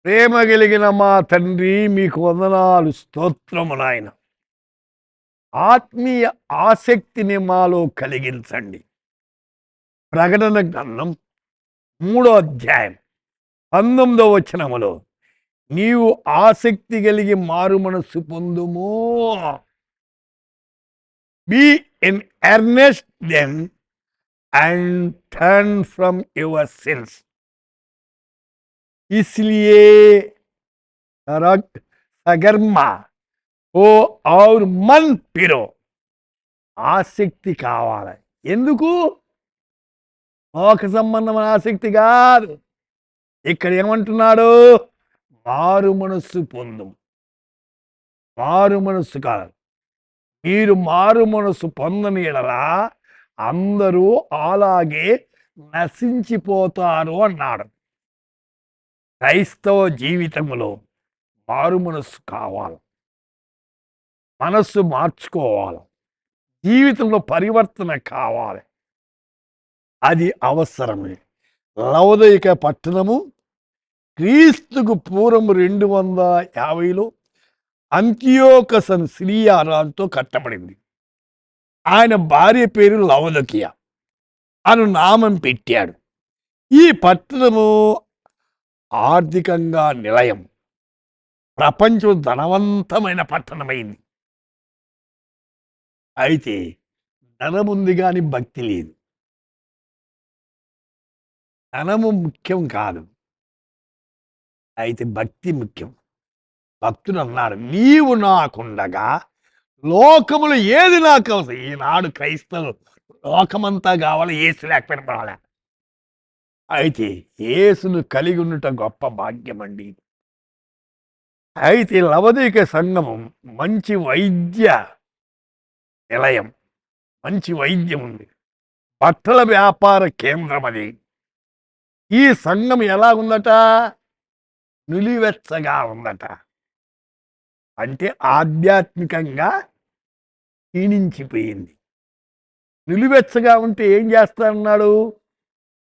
ప్రేమ కలిగిన మా తండ్రి, మీకు వందనాలు, స్తోత్రము నాయన. ఆత్మీయ ఆసక్తిని మాలో కలిగించండి. ప్రకటన గ్రంథం 3వ అధ్యాయం 19వ వచనములో, నీవు ఆసక్తి కలిగి మారు మనస్సు పొందుము. Be in earnest then and turn from your sins. इसलिए సగర్మా ఓ ఔర్ మన్ పిరో. ఆసక్తి కావాలి. ఎందుకు? లోక సంబంధమైన ఆసక్తి కాదు. ఇక్కడ ఏమంటున్నాడు? మారు మనస్సు పొందు. మారు మనస్సు కాదు. మీరు మారు మనస్సు పొందని ఎడలా అందరూ అలాగే నశించిపోతారు అన్నాడు. క్రైస్తవ జీవితంలో మారు మనస్సు కావాలి. మనస్సు మార్చుకోవాలి. జీవితంలో పరివర్తన కావాలి. అది అవసరమే. లవొదిక పట్టణము క్రీస్తుకు పూర్వం 250లో అంతియోకస్ అని సిరియా రాజుతో కట్టబడింది. ఆయన భార్య పేరు లవొదికయ అను నామం పెట్టాడు. ఈ పట్టణము ఆర్థికంగా నిలయం, ప్రపంచం ధనవంతమైన పట్టణమైంది. అయితే ధనముంది కానీ భక్తి లేదు. ధనము ముఖ్యం కాదు, అయితే భక్తి ముఖ్యం. భక్తుడు అన్నాడు, నీవు నాకుండగా లోకములు ఏది నాకు అవసరం. ఈనాడు క్రైస్తవులు లోకమంతా కావాలి, ఏసు లేకపోయినా పర్వాలే. అయితే యేసును కలిగి ఉండటం గొప్ప భాగ్యం అండి. అయితే లవొదిక సంఘము మంచి వైద్య నిలయం, మంచి వైద్యం ఉంది, బట్టల వ్యాపార కేంద్రం అది. ఈ సంఘం ఎలా ఉందట? నులివెచ్చగా ఉందట. అంటే ఆధ్యాత్మికంగా క్షీణించిపోయింది. నులివెచ్చగా ఉంటే ఏం చేస్తానన్నాడు?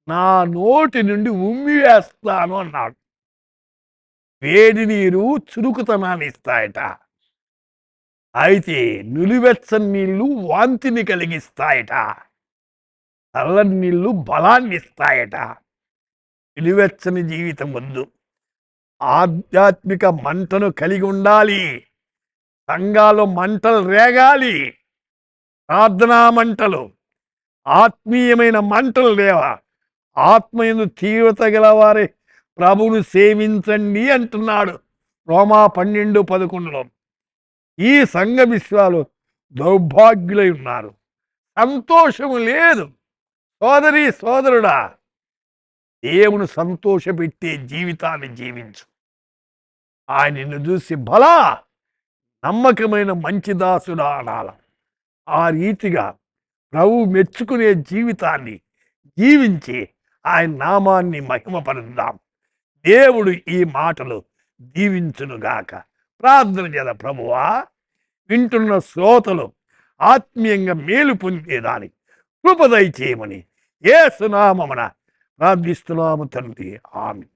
నా నోటి నుండి ఉమ్మి వేస్తాను అన్నాడు. వేడి నీరు చురుకుతనాన్ని ఇస్తాయట. అయితే నులివెచ్చని నీళ్లు వాంతిని కలిగిస్తాయట. చల్లని నీళ్లు బలాన్ని ఇస్తాయట. నులివెచ్చని జీవితం వద్దు. ఆధ్యాత్మిక మంటను కలిగి ఉండాలి. సంఘాలు మంటలు రేగాలి. ప్రార్థనా మంటలు, ఆత్మీయమైన మంటలు లేవా? ఆత్మయందు తీవ్రత గలవారే ప్రభువును సేవించండి అంటున్నాడు రోమా 12:11లో. ఈ సంఘ విశ్వాలు దౌర్భాగ్యులై ఉన్నారు. సంతోషము లేదు. సోదరి సోదరుడా, దేవుని సంతోషపెట్టే జీవితాన్ని జీవించు. ఆయన నిన్ను చూసి బలా నమ్మకమైన మంచి దాసుడా అనాల. ఆ రీతిగా ప్రభు మెచ్చుకునే జీవితాన్ని జీవించి ఆయన నామాన్ని మహిమపరుద్దాం. దేవుడు ఈ మాటలు దీవించునుగాక. ప్రార్థన చేద్దాం. ప్రభువా, వింటున్న శ్రోతలు ఆత్మీయంగా మేలు పొందేదానికి కృప దయచేయమని యేసు నామమున ప్రార్థిస్తున్నాము తండ్రి. ఆమేన్.